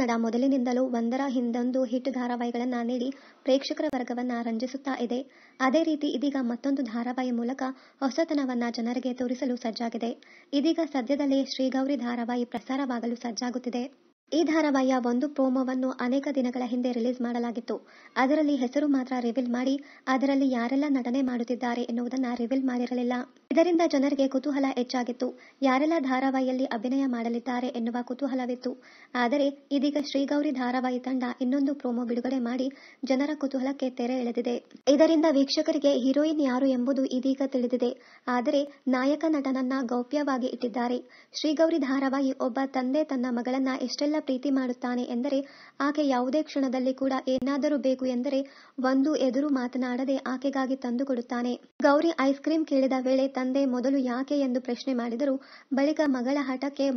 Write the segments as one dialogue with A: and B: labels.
A: ಕನ್ನಡ ಮೊದಲಿನಿಂದಲೂ ಒಂದರ ಹಿಂದೊಂದು ಹಿಟ್ ಧಾರಾವಾಹಿಗಳನ್ನ ನೀಡಿ ಪ್ರೇಕ್ಷಕರ ವರ್ಗವನ್ನ ರಂಜಿಸುತ್ತಾ ಇದೆ. ಅದೇ ರೀತಿ ಇದೀಗ ಮತ್ತೊಂದು ಧಾರಾವಾಹಿ ಮೂಲಕ ಹೊಸತನವನ್ನ ಜನರಿಗೆ ತೋರಿಸಲು ಸಜ್ಜಾಗಿದೆ. ಇದೀಗ ಸದ್ಯದಲ್ಲೇ ಶ್ರೀಗೌರಿ ಧಾರಾವಾಹಿ ಪ್ರಸಾರವಾಗಲು ಸಜ್ಜಾಗುತ್ತಿದೆ. ಈ ಧಾರಾವಾಹಿಯ ಒಂದು ಪ್ರೋಮೋವನ್ನು ಅನೇಕ ದಿನಗಳ ಹಿಂದೆ ರಿಲೀಸ್ ಮಾಡಲಾಗಿತ್ತು. ಅದರಲ್ಲಿ ಹೆಸರು ಮಾತ್ರ ರಿವೀಲ್ ಮಾಡಿ ಅದರಲ್ಲಿ ಯಾರೆಲ್ಲ ನಟನೆ ಮಾಡುತ್ತಿದ್ದಾರೆ ಎನ್ನುವುದನ್ನ ರಿವೀಲ್ ಮಾಡಿರಲಿಲ್ಲ. ಇದರಿಂದ ಜನರಿಗೆ ಕುತೂಹಲ ಹೆಚ್ಚಾಗಿತ್ತು. ಯಾರೆಲ್ಲ ಧಾರಾವಾಹಿಯಲ್ಲಿ ಅಭಿನಯ ಮಾಡಲಿದ್ದಾರೆ ಎನ್ನುವ ಕುತೂಹಲವಿತ್ತು. ಆದರೆ ಇದೀಗ ಶ್ರೀಗೌರಿ ಧಾರಾವಾಹಿ ತಂಡ ಇನ್ನೊಂದು ಪ್ರೋಮೋ ಬಿಡುಗಡೆ ಮಾಡಿ ಜನರ ಕುತೂಹಲಕ್ಕೆ ತೆರೆ ಎಳೆದಿದೆ. ಇದರಿಂದ ವೀಕ್ಷಕರಿಗೆ ಹೀರೋಯಿನ್ ಯಾರು ಎಂಬುದು ಇದೀಗ ತಿಳಿದಿದೆ. ಆದರೆ ನಾಯಕ ನಟನನ್ನ ಗೌಪ್ಯವಾಗಿ ಇಟ್ಟಿದ್ದಾರೆ. ಶ್ರೀಗೌರಿ ಧಾರಾವಾಹಿ ಒಬ್ಬ ತಂದೆ ತನ್ನ ಮಗಳನ್ನ ಎಷ್ಟೆಲ್ಲ ಪ್ರೀತಿ ಮಾಡುತ್ತಾನೆ ಎಂದರೆ ಆಕೆ ಯಾವುದೇ ಕ್ಷಣದಲ್ಲಿ ಕೂಡ ಏನಾದರೂ ಬೇಕು ಎಂದರೆ ಒಂದು ಎದುರು ಮಾತನಾಡದೆ ಆಕೆಗಾಗಿ ತಂದು ಕೊಡುತ್ತಾನೆ. ಗೌರಿ ಐಸ್ ಕ್ರೀಂ ಕೇಳಿದ ವೇಳೆ ತಂದೆ ಮೊದಲು ಯಾಕೆ ಎಂದು ಪ್ರಶ್ನೆ ಮಾಡಿದರು. ಬಳಿಕ ಮಗಳ ಹಠಕ್ಕೆ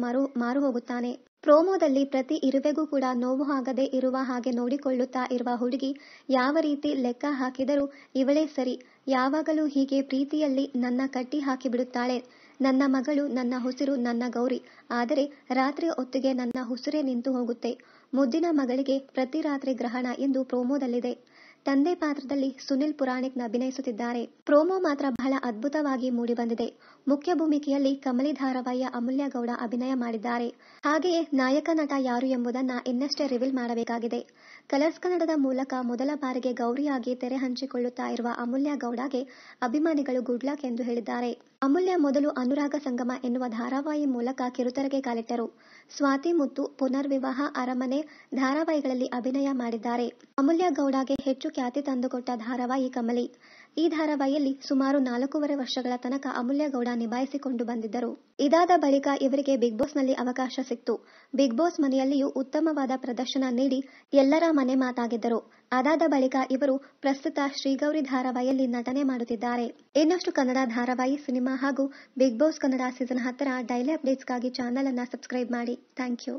A: ಮಾರು ಹೋಗುತ್ತಾನೆ. ಪ್ರೋಮೋದಲ್ಲಿ ಪ್ರತಿ ಇರುವೆಗೂ ಕೂಡ ನೋವು ಆಗದೆ ಇರುವ ಹಾಗೆ ನೋಡಿಕೊಳ್ಳುತ್ತಾ ಇರುವ ಹುಡುಗಿ ಯಾವ ರೀತಿ ಲೆಕ್ಕ ಹಾಕಿದರೂ ಇವಳೇ ಸರಿ, ಯಾವಾಗಲೂ ಹೀಗೆ ಪ್ರೀತಿಯಲ್ಲಿ ನನ್ನ ಕಟ್ಟಿ ಹಾಕಿ ಬಿಡುತ್ತಾಳೆ. ನನ್ನ ಮಗಳು ನನ್ನ ಉಸಿರು, ನನ್ನ ಗೌರಿ. ಆದರೆ ರಾತ್ರಿ ಹೊತ್ತಿಗೆ ನನ್ನ ಉಸಿರೇ ನಿಂತು ಹೋಗುತ್ತೆ. ಮುದ್ದಿನ ಮಗಳಿಗೆ ಪ್ರತಿ ರಾತ್ರಿ ಗ್ರಹಣ ಎಂದು ಪ್ರೋಮೋದಲ್ಲಿದೆ. ತಂದೆ ಪಾತ್ರದಲ್ಲಿ ಸುನಿಲ್ ಪುರಾಣಿಕ್ ಅಭಿನಯಿಸುತ್ತಿದ್ದಾರೆ. ಪ್ರೋಮೋ ಮಾತ್ರ ಬಹಳ ಅದ್ಭುತವಾಗಿ ಮೂಡಿಬಂದಿದೆ. ಮುಖ್ಯ ಭೂಮಿಕೆಯಲ್ಲಿ ಕಮಲಿ ಧಾರಾವಾಹಿಯ ಅಮೂಲ್ಯ ಗೌಡ ಅಭಿನಯ ಮಾಡಿದ್ದಾರೆ. ಹಾಗೆಯೇ ನಾಯಕ ನಟ ಯಾರು ಎಂಬುದನ್ನ ಇನ್ನಷ್ಟೇ ರಿವೀಲ್ ಮಾಡಬೇಕಾಗಿದೆ. ಕಲರ್ಸ್ ಕನ್ನಡದ ಮೂಲಕ ಮೊದಲ ಬಾರಿಗೆ ಗೌರಿಯಾಗಿ ತೆರೆ ಹಂಚಿಕೊಳ್ಳುತ್ತಾ ಇರುವ ಅಮೂಲ್ಯ ಗೌಡಗೆ ಅಭಿಮಾನಿಗಳು ಗುಡ್ ಲಕ್ ಎಂದು ಹೇಳಿದ್ದಾರೆ. ಅಮೂಲ್ಯ ಮೊದಲು ಅನುರಾಗ ಸಂಗಮ ಎನ್ನುವ ಧಾರಾವಾಹಿ ಮೂಲಕ ಕಿರುತೆರೆಗೆ ಕಾಲಿಟ್ಟರು. ಸ್ವಾತಿ ಮುತ್ತು, ಪುನರ್ವಿವಾಹ, ಅರಮನೆ ಧಾರಾವಾಹಿಗಳಲ್ಲಿ ಅಭಿನಯ ಮಾಡಿದ್ದಾರೆ. ಅಮೂಲ್ಯ ಗೌಡಗೆ ಹೆಚ್ಚು ಖ್ಯಾತಿ ತಂದುಕೊಟ್ಟ ಧಾರಾವಾಹಿ ಕಮಲಿ. ಈ ಧಾರಾವಾಹಿಯಲ್ಲಿ ಸುಮಾರು 4.5 ವರ್ಷಗಳ ತನಕ ಅಮೂಲ್ಯ ಗೌಡ ನಿಭಾಯಿಸಿಕೊಂಡು ಬಂದಿದ್ದರು. ಇದಾದ ಬಳಿಕ ಇವರಿಗೆ ಬಿಗ್ ಬಾಸ್ ನಲ್ಲಿ ಅವಕಾಶ ಸಿಕ್ತು. ಬಿಗ್ ಬಾಸ್ ಮನೆಯಲ್ಲಿಯೂ ಉತ್ತಮವಾದ ಪ್ರದರ್ಶನ ನೀಡಿ ಎಲ್ಲರ ಮನೆ ಮಾತಾಗಿದ್ದರು. ಅದಾದ ಬಳಿಕ ಇವರು ಪ್ರಸ್ತುತ ಶ್ರೀಗೌರಿ ಧಾರಾವಾಹಿಯಲ್ಲಿ ನಟನೆ ಮಾಡುತ್ತಿದ್ದಾರೆ. ಇನ್ನಷ್ಟು ಕನ್ನಡ ಧಾರಾವಾಹಿ, ಸಿನಿಮಾ ಹಾಗೂ ಬಿಗ್ ಬಾಸ್ ಕನ್ನಡ ಸೀಸನ್ 10ರ ಡೈಲಿ ಅಪ್ಡೇಟ್ಸ್ಗಾಗಿ ಚಾನೆಲ್ ಅನ್ನು ಸಬ್ಸ್ಕ್ರೈಬ್ ಮಾಡಿ. Thank you.